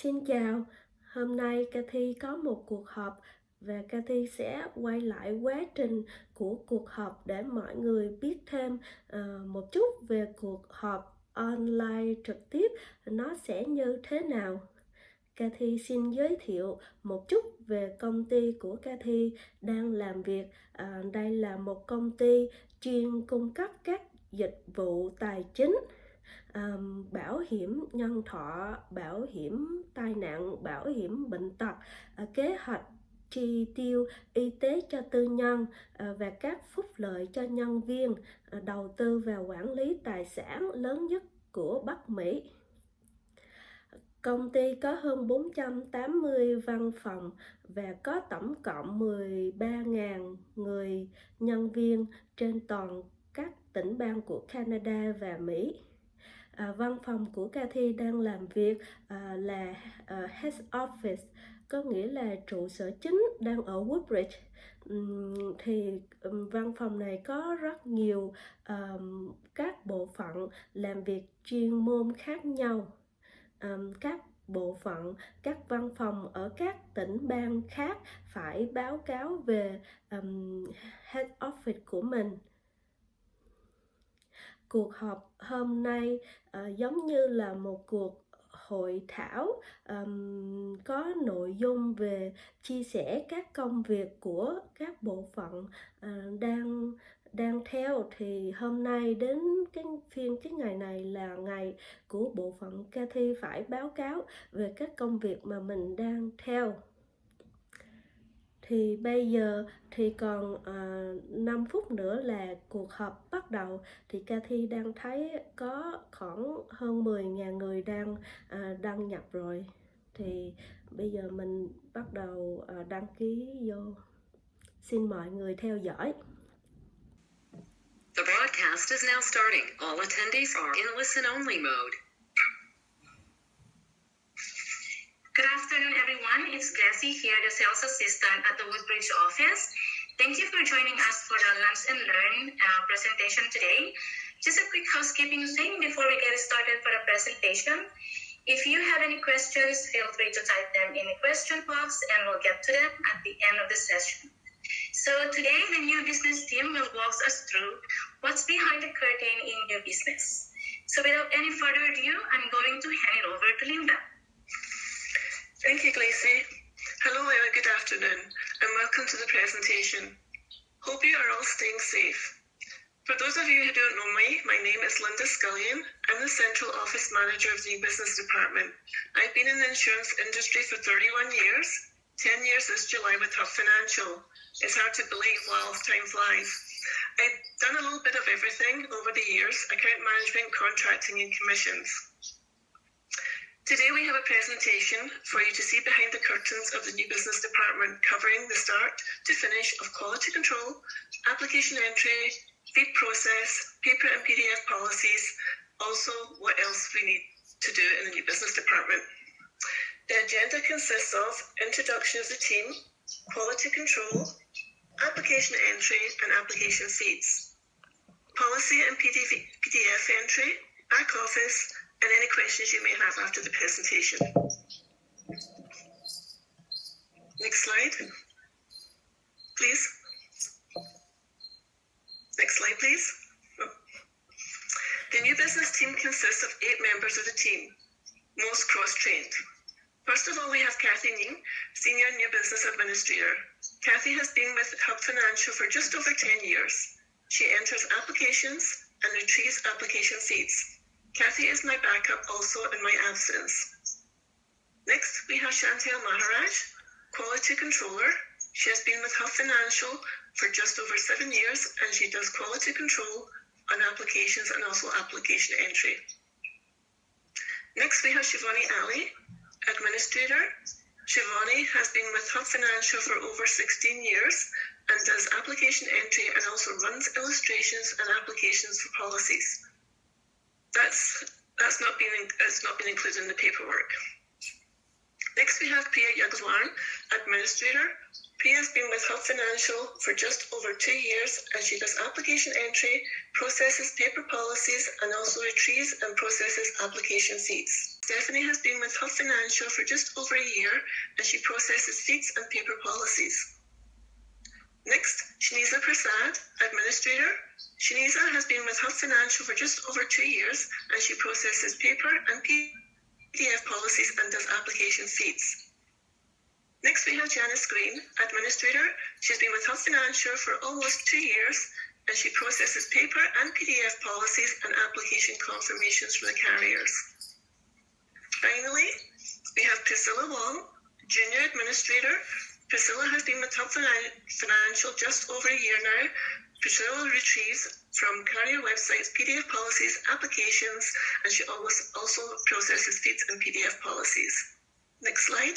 Xin chào, hôm nay Cathy có một cuộc họp và Cathy sẽ quay lại quá trình của cuộc họp để mọi người biết thêm một chút về cuộc họp online trực tiếp nó sẽ như thế nào. Cathy xin giới thiệu một chút về công ty của Cathy đang làm việc. Đây là một công ty chuyên cung cấp các dịch vụ tài chính, bảo hiểm nhân thọ, bảo hiểm tai nạn, bảo hiểm bệnh tật, kế hoạch chi tiêu y tế cho tư nhân và các phúc lợi cho nhân viên, đầu tư và quản lý tài sản lớn nhất của Bắc Mỹ. Công ty có hơn 480 văn phòng và có tổng cộng 13.000 người nhân viên trên toàn các tỉnh bang của Canada và Mỹ. Văn phòng của Cathy đang làm việc là Head Office, có nghĩa là trụ sở chính đang ở Woodbridge. Văn phòng này có rất nhiều các bộ phận làm việc chuyên môn khác nhau. Các bộ phận, các văn phòng ở các tỉnh bang khác phải báo cáo về Head Office của mình. Cuộc họp hôm nay giống như là một cuộc hội thảo có nội dung về chia sẻ các công việc của các bộ phận đang theo. Thì hôm nay đến cái ngày này là ngày của bộ phận Cathy phải báo cáo về các công việc mà mình đang theo. Thì bây giờ thì còn 5 phút nữa là cuộc họp bắt đầu. Thì Cathy đang thấy có khoảng hơn 10.000 người đang đăng nhập rồi. Thì bây giờ mình bắt đầu đăng ký vô. Xin mọi người theo dõi. The broadcast is now starting. All attendees are in listen-only mode. Good afternoon, everyone. It's Jessie here, the sales assistant at the Woodbridge office. Thank you for joining us for the Lunch and Learn presentation today. Just a quick housekeeping thing before we get started for the presentation. If you have any questions, feel free to type them in the question box and we'll get to them at the end of the session. So today, the new business team will walk us through what's behind the curtain in your business. So without any further ado, I'm going to hand it over to Linda. Thank you, Glacy. Hello there, good afternoon, and welcome to the presentation. Hope you are all staying safe. For those of you who don't know me, my name is Linda Scullion. I'm the Central Office Manager of the New Business Department. I've been in the insurance industry for 31 years, 10 years this July with Hub Financial. It's hard to believe while time flies. I've done a little bit of everything over the years: account management, contracting and commissions. Today we have a presentation for you to see behind the curtains of the New Business Department, covering the start to finish of quality control, application entry, fee process, paper and PDF policies, also what else we need to do in the New Business Department. The agenda consists of introduction of the team, quality control, application entry and application feeds, policy and PDF entry, back office, and any questions you may have after the presentation. Next slide, please. Next slide, please. The new business team consists of 8 members of the team, most cross-trained. First of all, we have Kathy Ning, Senior New Business Administrator. Kathy has been with Hub Financial for just over 10 years. She enters applications and retrieves application feeds. Kathy is my backup also in my absence. Next, we have Chantel Maharaj, Quality Controller. She has been with Hub Financial for just over 7 years, and she does quality control on applications and also application entry. Next, we have Shivani Ali, Administrator. Shivani has been with Hub Financial for over 16 years and does application entry and also runs illustrations and applications for policies. That's not been included in the paperwork. Next, we have Priya Yagzwan, Administrator. Priya has been with Hub Financial for just over 2 years, and she does application entry, processes paper policies, and also retrieves and processes application feeds. Stephanie has been with Hub Financial for just over a year, and she processes feeds and paper policies. Next, Shaniza Prasad, Administrator. Shaniza has been with Hub Financial for just over 2 years, and she processes paper and PDF policies and does application feeds. Next, we have Janice Green, Administrator. She's been with Hub Financial for almost 2 years, and she processes paper and PDF policies and application confirmations for the carriers. Finally, we have Priscilla Wong, Junior Administrator. Priscilla has been with Hub Financial just over a year now. Priscilla retrieves from carrier websites PDF policies, applications, and she also processes feeds and PDF policies. Next slide.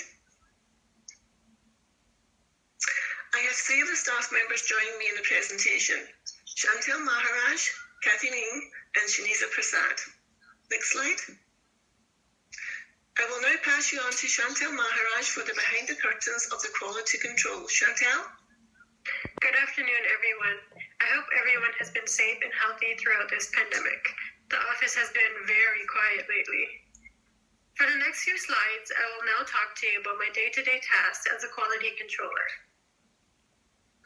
I have 3 of the staff members joining me in the presentation: Chantel Maharaj, Kathy Ning, and Shaniza Prasad. Next slide. I will now pass you on to Chantel Maharaj for the behind the curtains of the quality control. Chantel? Good afternoon, everyone. I hope everyone has been safe and healthy throughout this pandemic. The office has been very quiet lately. For the next few slides, I will now talk to you about my day-to-day tasks as a quality controller.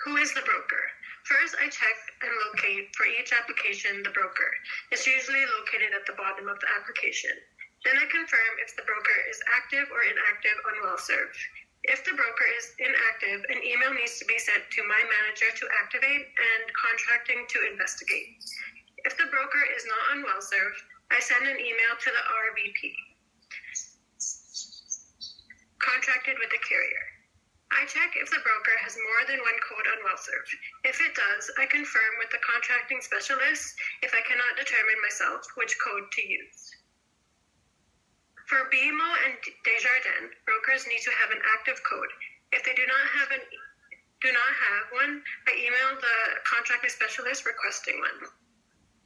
Who is the broker? First, I check and locate for each application the broker. It's usually located at the bottom of the application. Then I confirm if the broker is active or inactive on WellServe. If the broker is inactive, an email needs to be sent to my manager to activate and contracting to investigate. If the broker is not on WellServe, I send an email to the RVP, contracted with the carrier. I check if the broker has more than one code on WellServe. If it does, I confirm with the contracting specialist if I cannot determine myself which code to use. For BMO and Desjardins, brokers need to have an active code. If they do not have one, I email the contracting specialist requesting one.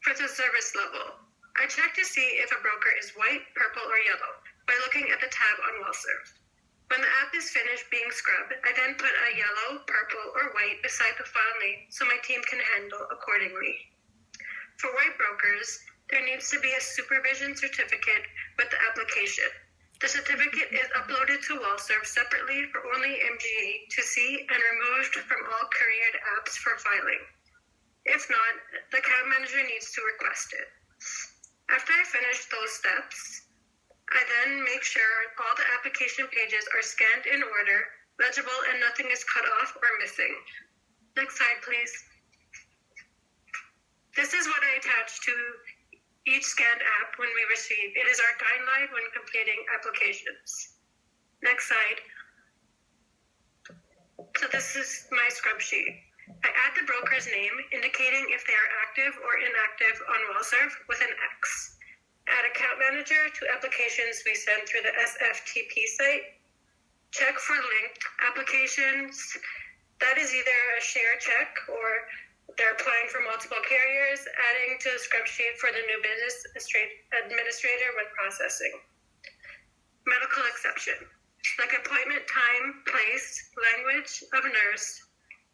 For the service level, I check to see if a broker is white, purple, or yellow by looking at the tab on WellServe. When the app is finished being scrubbed, I then put a yellow, purple, or white beside the file name so my team can handle accordingly. For white brokers, there needs to be a supervision certificate with the application. The certificate is uploaded to WellServe separately for only MGA to see and removed from all couriered apps for filing. If not, the account manager needs to request it. After I finish those steps, I then make sure all the application pages are scanned in order, legible, and nothing is cut off or missing. Next slide, please. This is what I attach to each scanned app when we receive. It is our guideline when completing applications. Next slide. So this is my scrub sheet. I add the broker's name, indicating if they are active or inactive on WellServe with an X. Add account manager to applications we send through the SFTP site. Check for linked applications. That is either a share check or they're applying for multiple carriers, adding to the scrub sheet for the new business administrator when processing. Medical exception, like appointment time, place, language of nurse,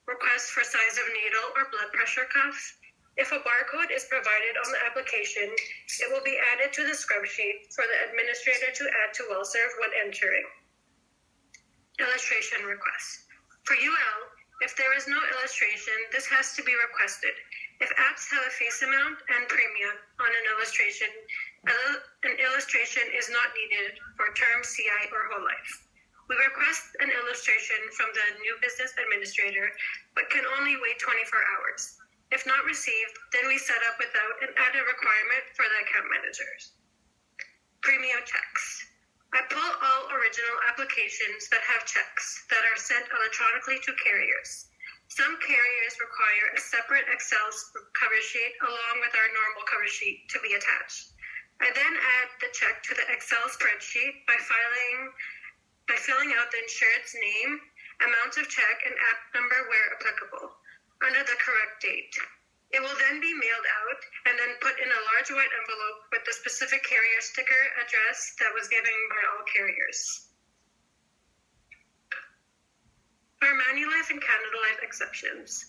request for size of needle or blood pressure cuff. If a barcode is provided on the application, it will be added to the scrub sheet for the administrator to add to WellServe when entering. Illustration request. For UL, if there is no illustration, this has to be requested. If apps have a face amount and premium on an illustration is not needed for term, CI, or whole life. We request an illustration from the new business administrator, but can only wait 24 hours. If not received, then we set up without and add a requirement for the account managers. Premium checks. I pull all original applications that have checks that are sent electronically to carriers. Some carriers require a separate Excel cover sheet along with our normal cover sheet to be attached. I then add the check to the Excel spreadsheet by filling out the insured's name, amount of check, and app number where applicable, under the correct date. It will then be mailed out and then put in a large white envelope with the specific carrier sticker address that was given by all carriers. Our Manulife and Canada Life exceptions.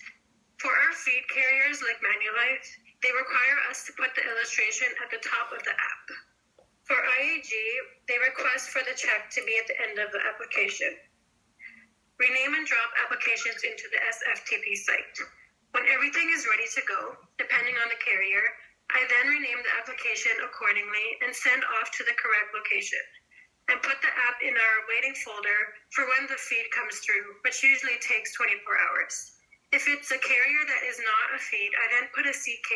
For our feed carriers like Manulife, they require us to put the illustration at the top of the app. For IAG, they request for the check to be at the end of the application. Rename and drop applications into the SFTP site. When everything is ready to go, depending on the carrier, I then rename the application accordingly and send off to the correct location, and put the app in our waiting folder for when the feed comes through, which usually takes 24 hours. If it's a carrier that is not a feed, I then put a CK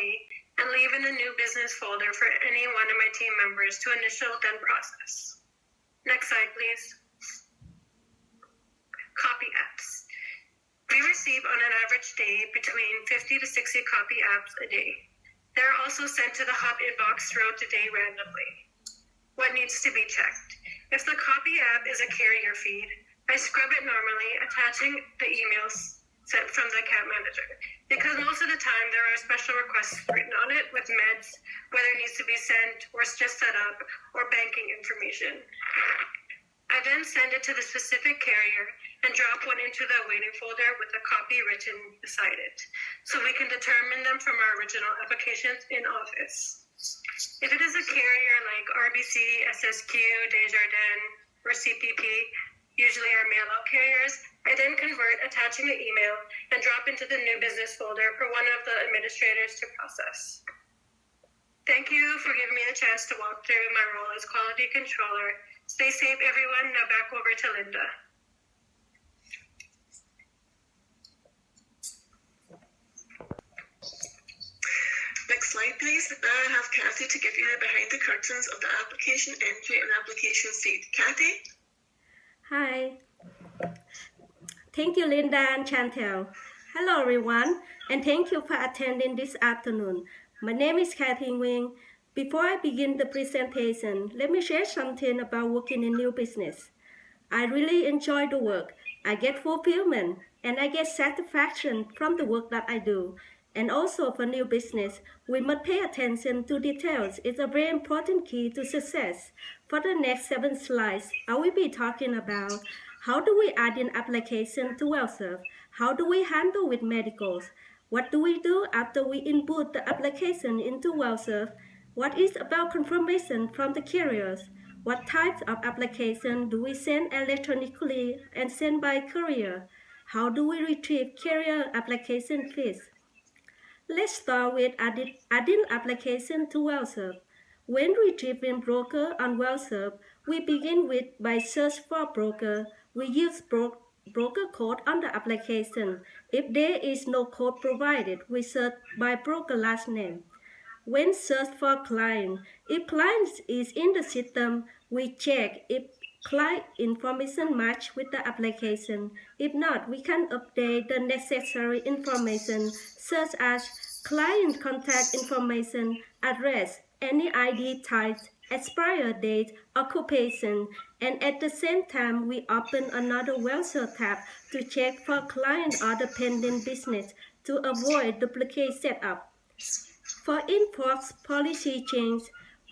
and leave in the new business folder for any one of my team members to initial then process. Next slide, please. Copy apps. We receive on an average day between 50 to 60 copy apps a day. They're also sent to the hub inbox throughout the day randomly. What needs to be checked? If the copy app is a carrier feed, I scrub it normally, attaching the emails sent from the account manager. Because most of the time there are special requests written on it with meds, whether it needs to be sent or just set up, or banking information. I then send it to the specific carrier and drop one into the waiting folder with a copy written beside it, so we can determine them from our original applications in Office. If it is a carrier like RBC, SSQ, Desjardins, or CPP, usually our mail-out carriers, I then convert attaching the email and drop into the new business folder for one of the administrators to process. Thank you for giving me the chance to walk through my role as quality controller. Stay safe, everyone. Now back over to Linda. Next slide, please. Now I have Kathy to give you the behind the curtains of the application entry and application feed. Kathy? Hi. Thank you, Linda and Chantel. Hello, everyone, and thank you for attending this afternoon. My name is Kathy Nguyen. Before I begin the presentation, let me share something about working in new business. I really enjoy the work. I get fulfillment, and I get satisfaction from the work that I do. And also for new business, we must pay attention to details. It's a very important key to success. For the next 7 slides, I will be talking about how do we add in application to WellServe? How do we handle with medicals? What do we do after we input the application into WellServe? What is about confirmation from the carriers? What types of application do we send electronically and send by courier? How do we retrieve carrier application feeds? Let's start with adding application to WellServe. When retrieving broker on WellServe, we begin by search for broker. We use broker code on the application. If there is no code provided, we search by broker last name. When search for client, if client is in the system, we check if client information match with the application. If not, we can update the necessary information such as client contact information, address, any ID types, expire date, occupation, and at the same time we open another WellServe tab to check for client other pending business to avoid duplicate setup. For enforced policy change,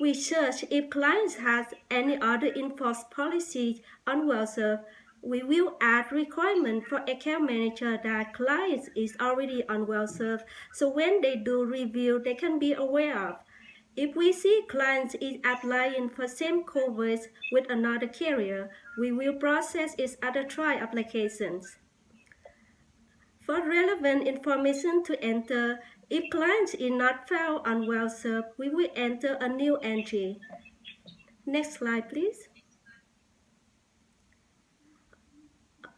we search if clients has any other enforced policies on WellServe. We will add requirement for account manager that clients is already on WellServe, so when they do review, they can be aware of. If we see clients is applying for same coverage with another carrier, we will process its other try applications. For relevant information to enter, if clients is not found on WellServe, we will enter a new entry. Next slide, please.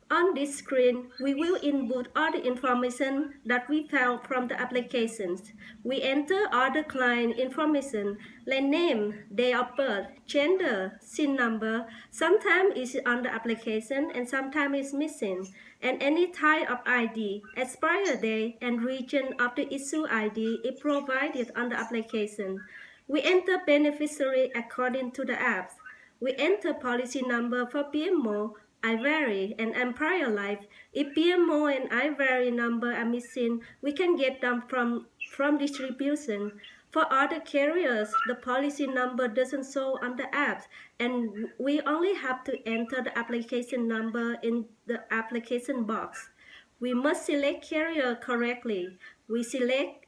On this screen, we will input all the information that we found from the applications. We enter all the client information like name, date of birth, gender, SIN number. Sometimes it's on the application and sometimes it's missing. And any type of ID, expire date, and region of the issue ID is provided on the application. We enter beneficiary according to the apps. We enter policy number for PMO, iVary, and Empire Life. If PMO and iVary number are missing, we can get them from distribution. For other carriers, the policy number doesn't show on the apps, and we only have to enter the application number in the application box. We must select carrier correctly. We select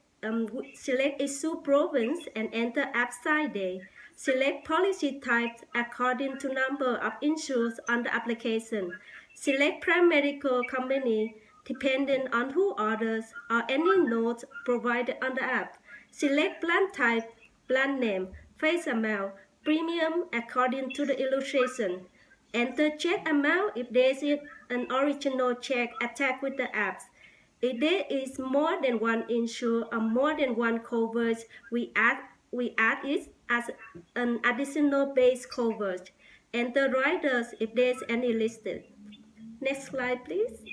issue province and enter app side day. Select policy types according to number of insureds on the application. Select paramedical company depending on who orders or any notes provided on the app. Select plan type, plan name, face amount, premium according to the illustration. Enter check amount if there is an original check attached with the apps. If there is more than one insured or more than one coverage, we add it as an additional base coverage. Enter riders if there is any listed. Next slide, please.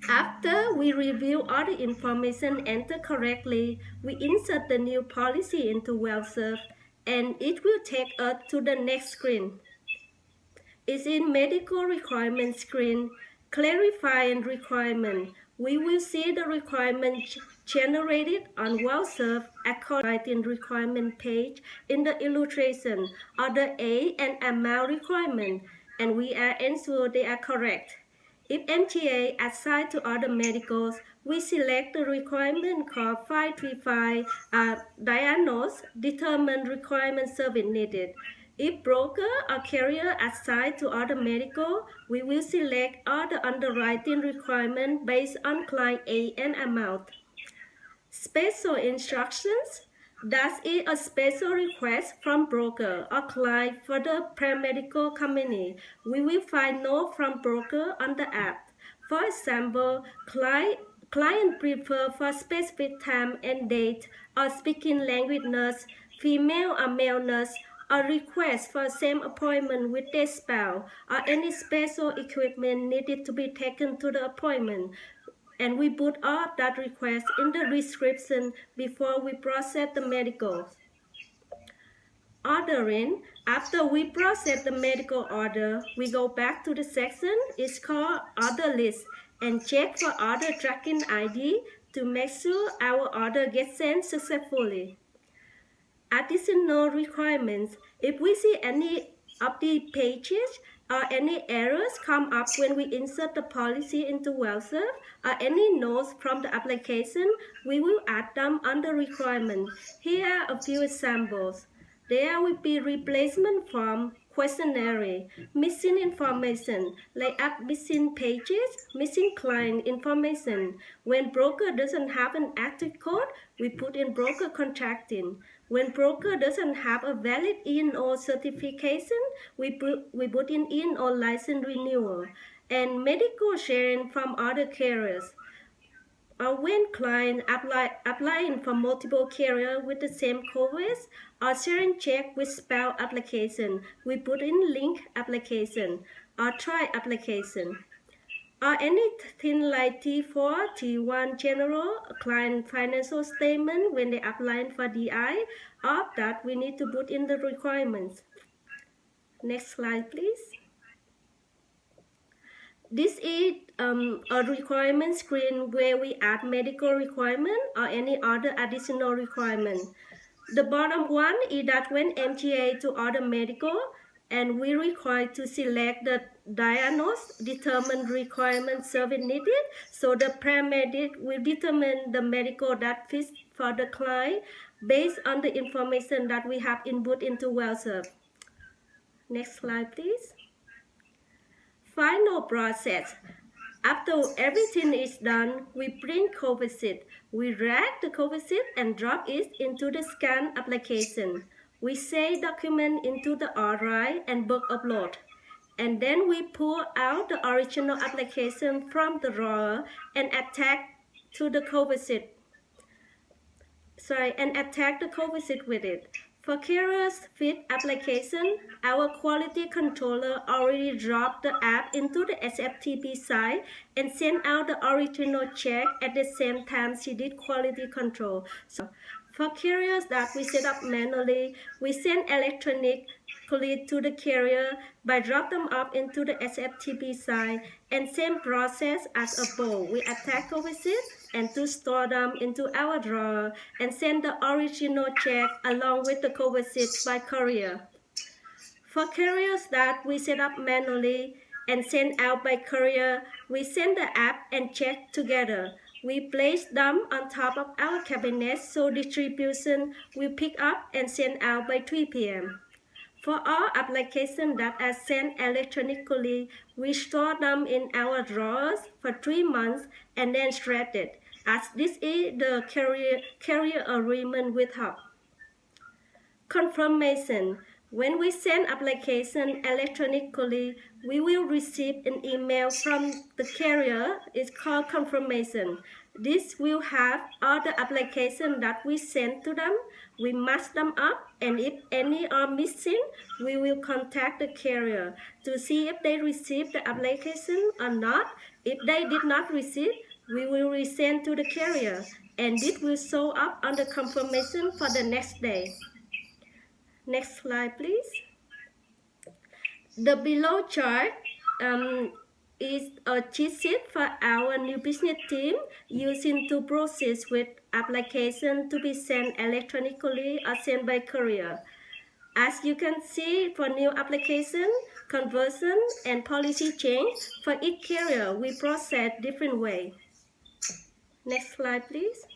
After we review all the information entered correctly, we insert the new policy into WellServe, and it will take us to the next screen. It's in medical requirement screen, clarifying requirement. We will see the requirement generated on WellServe according to requirement page in the illustration or the age and amount requirement, and we are ensure they are correct. If MTA assigned to other medicals, we select the requirement called 535 diagnose, determine requirement service needed. If broker or carrier assigned to other medical, we will select all the underwriting requirements based on client age and amount. Special instructions. Does it a special request from broker or client for the paramedical company? We will find no from broker on the app. For example, client prefer for specific time and date or speaking language nurse, female or male nurse, or request for same appointment with their spouse or any special equipment needed to be taken to the appointment. And we put all that request in the description before we process the medical. Ordering. After we process the medical order, we go back to the section. It's called Order List and check for order tracking ID to make sure our order gets sent successfully. Additional requirements. If we see any of the pages or any errors come up when we insert the policy into WellServe or any notes from the application, we will add them under requirement. Here are a few examples. There will be replacement form, questionnaire, missing information, like up missing pages, missing client information. When broker doesn't have an active code, we put in broker contracting. When broker doesn't have a valid E&O certification, we put in E&O license renewal and medical sharing from other carriers. Or when client applying for multiple carriers with the same coverage or sharing check with spouse application, we put in link application or try application. Or anything like T4, T1 general, client financial statement when they applying for DI, all that we need to put in the requirements. Next slide, please. This is a requirement screen where we add medical requirement or any other additional requirement. The bottom one is that when MTA to order medical, and we require to select the diagnose, determine requirement service needed, so the paramedic will determine the medical that fits for the client based on the information that we have input into WellServe. Next slide, please. Final process. After everything is done, we print COVID sheet. We drag the COVID sheet and drop it into the scan application. We save document into the RI and book upload. And then we pull out the original application from the drawer and attach to the COVID sheet. And attach the COVID sheet with it. For carrier's fit application, our quality controller already dropped the app into the SFTP site and sent out the original check at the same time she did quality control. So for carriers that we set up manually, we send electronically to the carrier by drop them up into the SFTP site, and same process as above. We attach COVID sheet and to store them into our drawer and send the original check along with the COVID sheet by courier. For carriers that we set up manually and send out by courier, we send the app and check together. We place them on top of our cabinet so distribution will pick up and send out by 3 p.m. For all applications that are sent electronically, we store them in our drawers for 3 months and then shred it, as this is the carrier agreement with Hub. Confirmation. When we send application electronically, we will receive an email from the carrier. It's called confirmation. This will have all the applications that we send to them. We match them up, and if any are missing, we will contact the carrier to see if they received the application or not. If they did not receive, we will resend to the carrier, and it will show up on the confirmation for the next day. Next slide, please. The below chart is a cheat sheet for our new business team using to process with application to be sent electronically or sent by courier. As you can see, for new application, conversion, and policy change, for each carrier, we process different way. Next slide, please.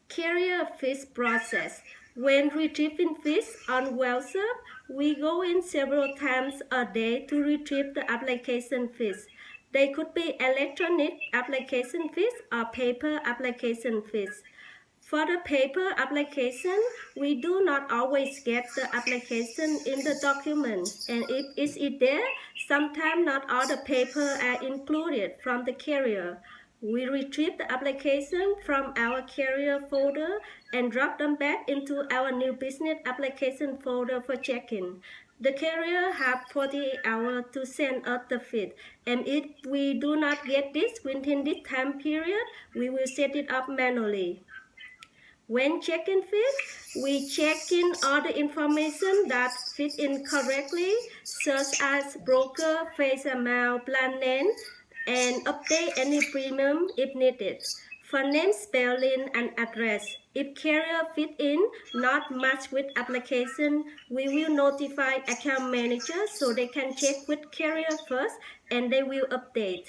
Carrier fish process. When retrieving fish on WellServe, we go in several times a day to retrieve the application fish. They could be electronic application fish or paper application fish. For the paper application, we do not always get the application in the document, and if it is there, sometimes not all the paper are included from the carrier. We retrieve the application from our carrier folder and drop them back into our new business application folder for check-in. The carrier has 48 hours to send us the feed, and if we do not get this within this time period, we will set it up manually. When checking fish, we check in all the information that fit in correctly, such as broker, face amount, plan name, and update any premium if needed. For name spelling and address, if carrier fit in not match with application, we will notify account manager so they can check with carrier first and they will update.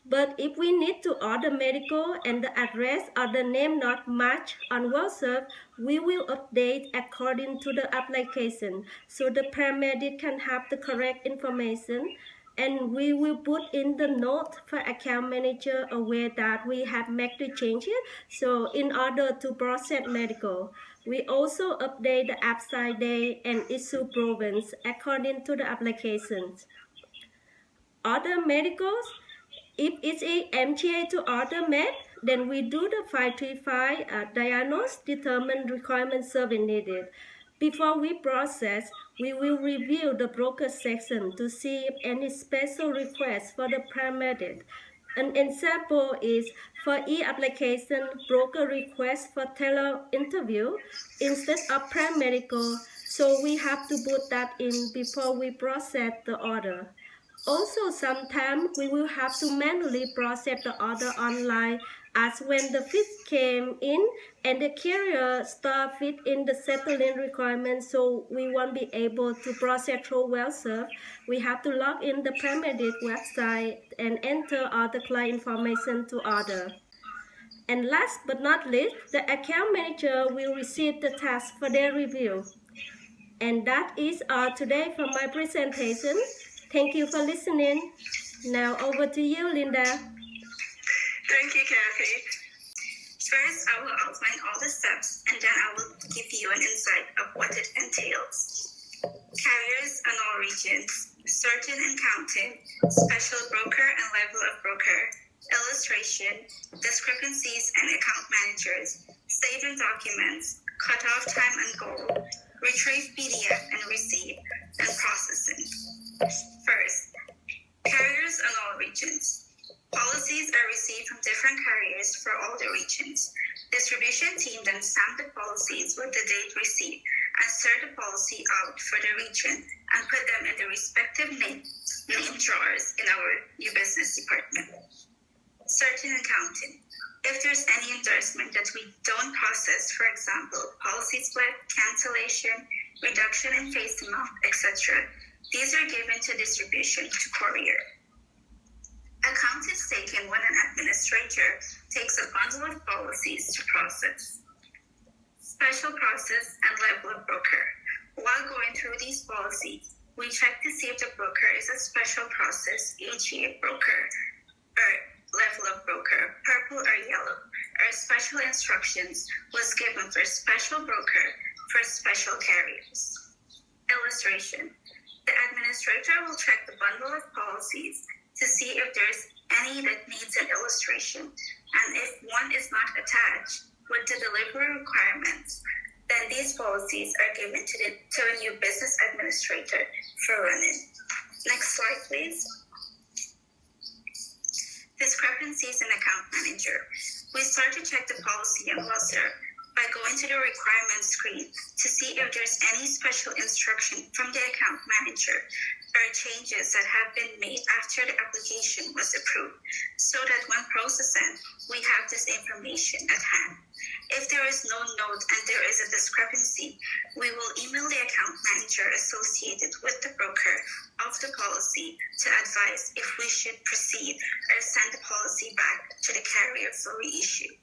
But if we need to order medical and the address or the name not match on WellServe, we will update according to the application so the paramedic can have the correct information, and we will put in the note for account manager aware that we have made the changes so in order to process medical. We also update the upside day and issue province according to the applications. Other medicals, if it's a MTA to order med, then we do the 535 diagnose, determine requirement service needed. Before we process, we will review the broker section to see if any special requests for the paramedic. An example is for e-application, broker request for tele-interview instead of paramedical, so we have to put that in before we process the order. Also, sometimes we will have to manually process the order online, as when the fish came in and the carrier start fit in the settling requirements, so we won't be able to process through WellServe. We have to log in the paramedic website and enter all the client information to order. And last but not least, the account manager will receive the task for their review. And that is all today for my presentation. Thank you for listening. Now over to you, Linda. Thank you, Kathy. First, I will outline all the steps, and then I will give you an insight of what it entails. Carriers and all regions, certain and counting, special broker and level of broker, illustration, discrepancies and account managers, saving documents, cutoff time and goal, retrieve PDF and receive, and processing. First, carriers and all regions. Policies are received from different carriers for all the regions. Distribution team then stamp the policies with the date received and sort the policy out for the region and put them in the respective name drawers in our new business department. Certain accounting. If there's any endorsement that we don't process, for example, policy split, cancellation, reduction in face amount, etc., these are given to distribution to courier. Account is taken when an administrator takes a bundle of policies to process. Special process and level of broker. While going through these policies, we check to see if the broker is a special process, e.g. a broker, or level of broker, purple or yellow, or special instructions was given for special broker for special carriers. Illustration. The administrator will check the bundle of policies to see if there's any that needs an illustration, and if one is not attached with the delivery requirements, then these policies are given to a new business administrator for running. Next slide, please. Discrepancies in account manager. We start to check the policy on WellServe by going to the requirements screen to see if there's any special instruction from the account manager or changes that have been made after the application was approved, so that when processing, we have this information at hand. If there is no note and there is a discrepancy, we will email the account manager associated with the broker of the policy to advise if we should proceed or send the policy back to the carrier for reissue.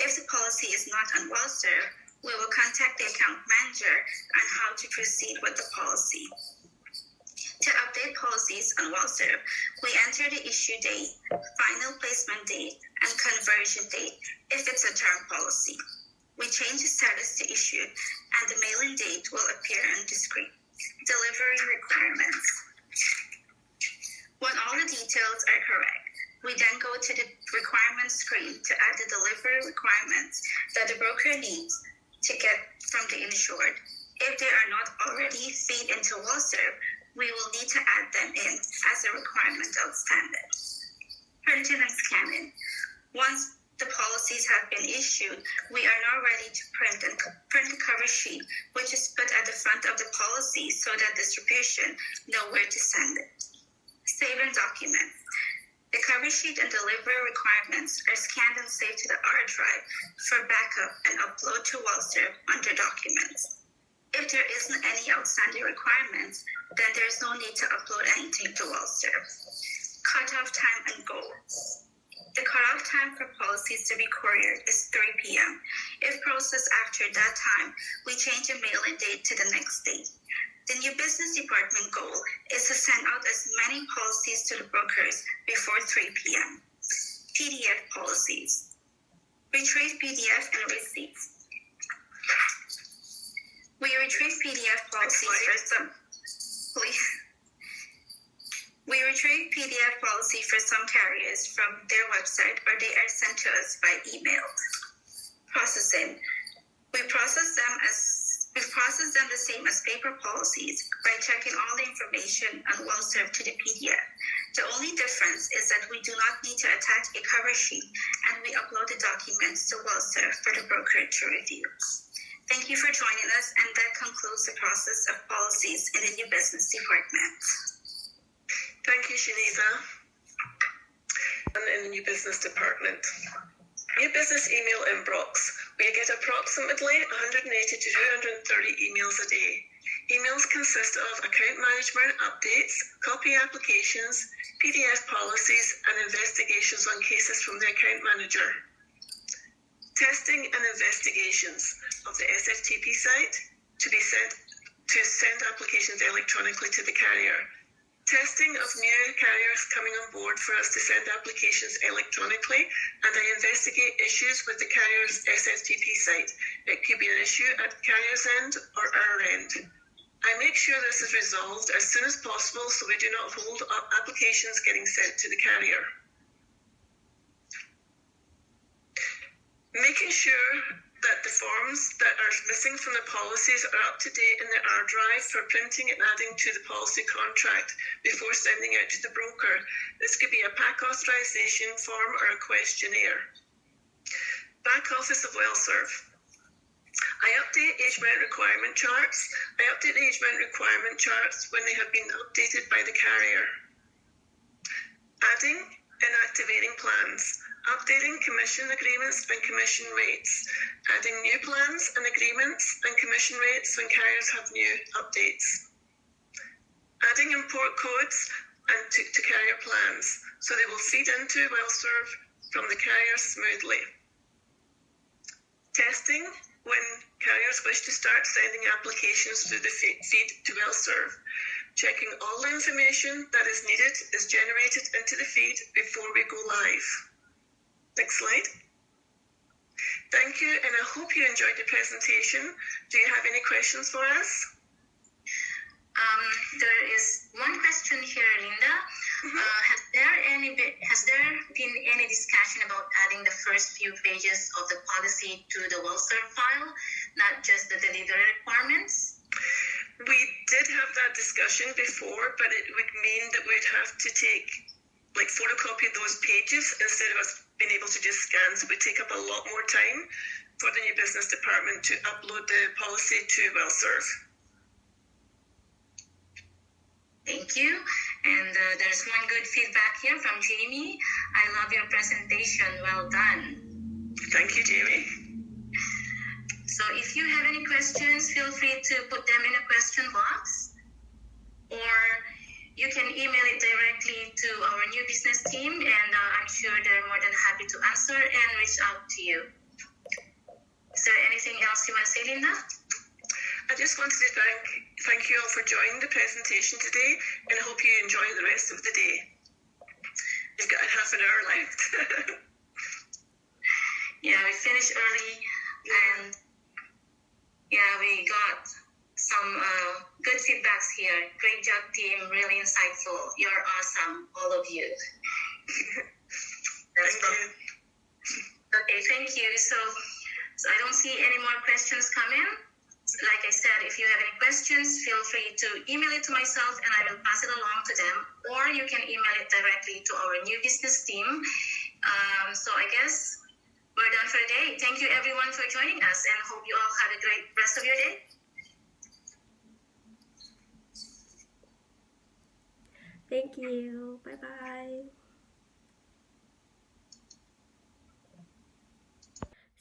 If the policy is not on WellServe, we will contact the account manager on how to proceed with the policy. To update policies on WellServe, we enter the issue date, final placement date, and conversion date if it's a term policy. We change the status to issued, and the mailing date will appear on the screen. Delivery requirements. When all the details are correct, we then go to the requirements screen to add the delivery requirements that the broker needs to get from the insured. If they are not already feed into WellServe, we will need to add them in as a requirement outstanding. Printing and scanning. Once the policies have been issued, we are now ready to print the cover sheet, which is put at the front of the policy so that distribution know where to send it. Saving documents. The cover sheet and delivery requirements are scanned and saved to the R drive for backup and upload to WellServe under Documents. If there isn't any outstanding requirements, then there's no need to upload anything to WellServe. Cutoff time and goals. The cutoff time for policies to be couriered is 3 p.m. If processed after that time, we change the mailing date to the next day. The new business department goal is to send out as many policies to the brokers before 3 p.m. PDF policies. Retrieve PDF and receipts. We retrieve PDF policies for some. We retrieve PDF policy for some carriers from their website, or they are sent to us by email. Processing. We process them the same as paper policies by checking all the information on WellServe to the PDF. The only difference is that we do not need to attach a cover sheet, and we upload the documents to WellServe for the broker to review. Thank you for joining us, and that concludes the process of policies in the new business department. Thank you, Shanita. And in the new business department. New business email inbox. We get approximately 180 to 230 emails a day. Emails consist of account management updates, copy applications, PDF policies, and investigations on cases from the account manager. Testing and investigations of the SFTP site to send applications electronically to the carrier. Testing of new carriers coming on board for us to send applications electronically, and I investigate issues with the carrier's SFTP site. It could be an issue at the carrier's end or our end. I make sure this is resolved as soon as possible so we do not hold up applications getting sent to the carrier. Making sure that the forms that are missing from the policies are up to date in the R drive for printing and adding to the policy contract before sending out to the broker. This could be a pack authorization form or a questionnaire. Back office of WellServe. I update age rent requirement charts. I update the age rent requirement charts when they have been updated by the carrier. Adding and activating plans. Updating commission agreements and commission rates, adding new plans and agreements and commission rates when carriers have new updates. Adding import codes and to carrier plans, so they will feed into WellServe from the carrier smoothly. Testing, when carriers wish to start sending applications through the feed to WellServe. Checking all the information that is needed is generated into the feed before we go live. Next slide. Thank you, and I hope you enjoyed the presentation. Do you have any questions for us? There is one question here, Linda. Has there been any discussion about adding the first few pages of the policy to the WellServe file, not just the delivery requirements? We did have that discussion before, but it would mean that we'd have to photocopy those pages instead of us being able to just scan. So it would take up a lot more time for the new business department to upload the policy to WellServe. Thank you. And there's one good feedback here from Jamie. I love your presentation. Well done. Thank you, Jamie. So if you have any questions, feel free to put them in a question box, or you can email it directly to our new business team, and I'm sure they're more than happy to answer and reach out to you. Is there anything else you want to say, Linda? I just wanted to thank you all for joining the presentation today, and I hope you enjoy the rest of the day. You've got half an hour left. Yeah, we finished early, and yeah, we got some good feedbacks here. Great job, team. Really insightful. You're awesome, all of you. Thank you. Okay, thank you. So I don't see any more questions coming. Like I said, if you have any questions, feel free to email it to myself and I will pass it along to them, or you can email it directly to our new business team. So I guess we're done for the day. Thank you everyone for joining us, and hope you all have a great rest of your day. Thank you. Bye bye.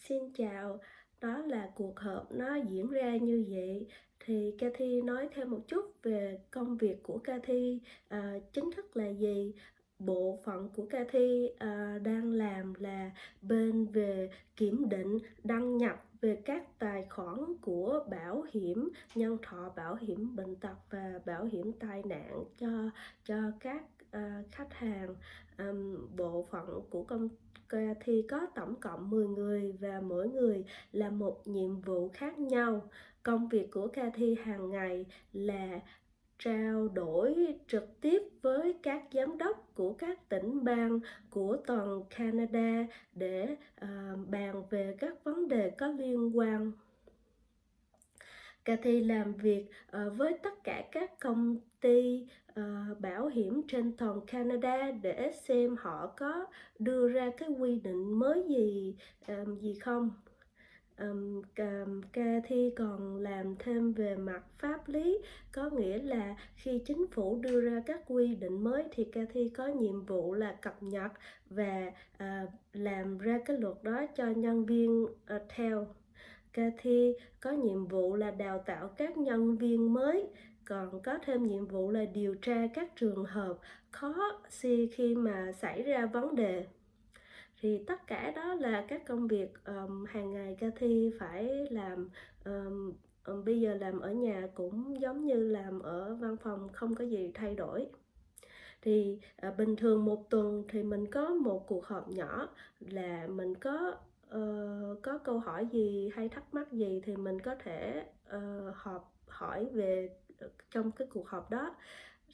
Xin chào. Đó là cuộc họp nó diễn ra như vậy. Thì Cathy nói thêm một chút về công việc của Cathy chính thức là gì. Bộ phận của Cathy đang làm là bên về kiểm định, đăng nhập về các tài khoản của bảo hiểm nhân thọ, bảo hiểm bệnh tật và bảo hiểm tai nạn cho các khách hàng. Bộ phận của công ty có tổng cộng 10 người và mỗi người là một nhiệm vụ khác nhau. Công việc của Cathy hàng ngày là trao đổi trực tiếp với các giám đốc của các tỉnh bang của toàn Canada để bàn về các vấn đề có liên quan. Cathy làm việc với tất cả các công ty bảo hiểm trên toàn Canada để xem họ có đưa ra cái quy định mới gì không. Cathy còn làm thêm về mặt pháp lý, có nghĩa là khi chính phủ đưa ra các quy định mới thì Cathy có nhiệm vụ là cập nhật và làm ra cái luật đó cho nhân viên theo. Cathy có nhiệm vụ là đào tạo các nhân viên mới, còn có thêm nhiệm vụ là điều tra các trường hợp khó khi mà xảy ra vấn đề. Thì tất cả đó là các công việc hàng ngày Cathy phải làm. Bây giờ làm ở nhà cũng giống như làm ở văn phòng, không có gì thay đổi. Thì bình thường một tuần thì mình có một cuộc họp nhỏ, là mình có câu hỏi gì hay thắc mắc gì thì mình có thể hỏi về trong cái cuộc họp đó.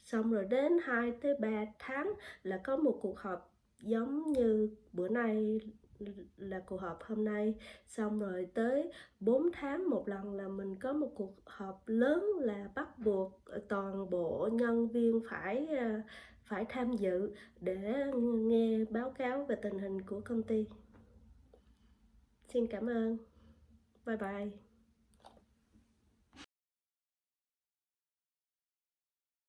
Xong rồi đến 2 tới 3 tháng là có một cuộc họp giống như bữa nay là cuộc họp hôm nay. Xong rồi tới 4 tháng một lần là mình có một cuộc họp lớn, là bắt buộc toàn bộ nhân viên phải tham dự để nghe báo cáo về tình hình của công ty. Xin cảm ơn. Bye bye.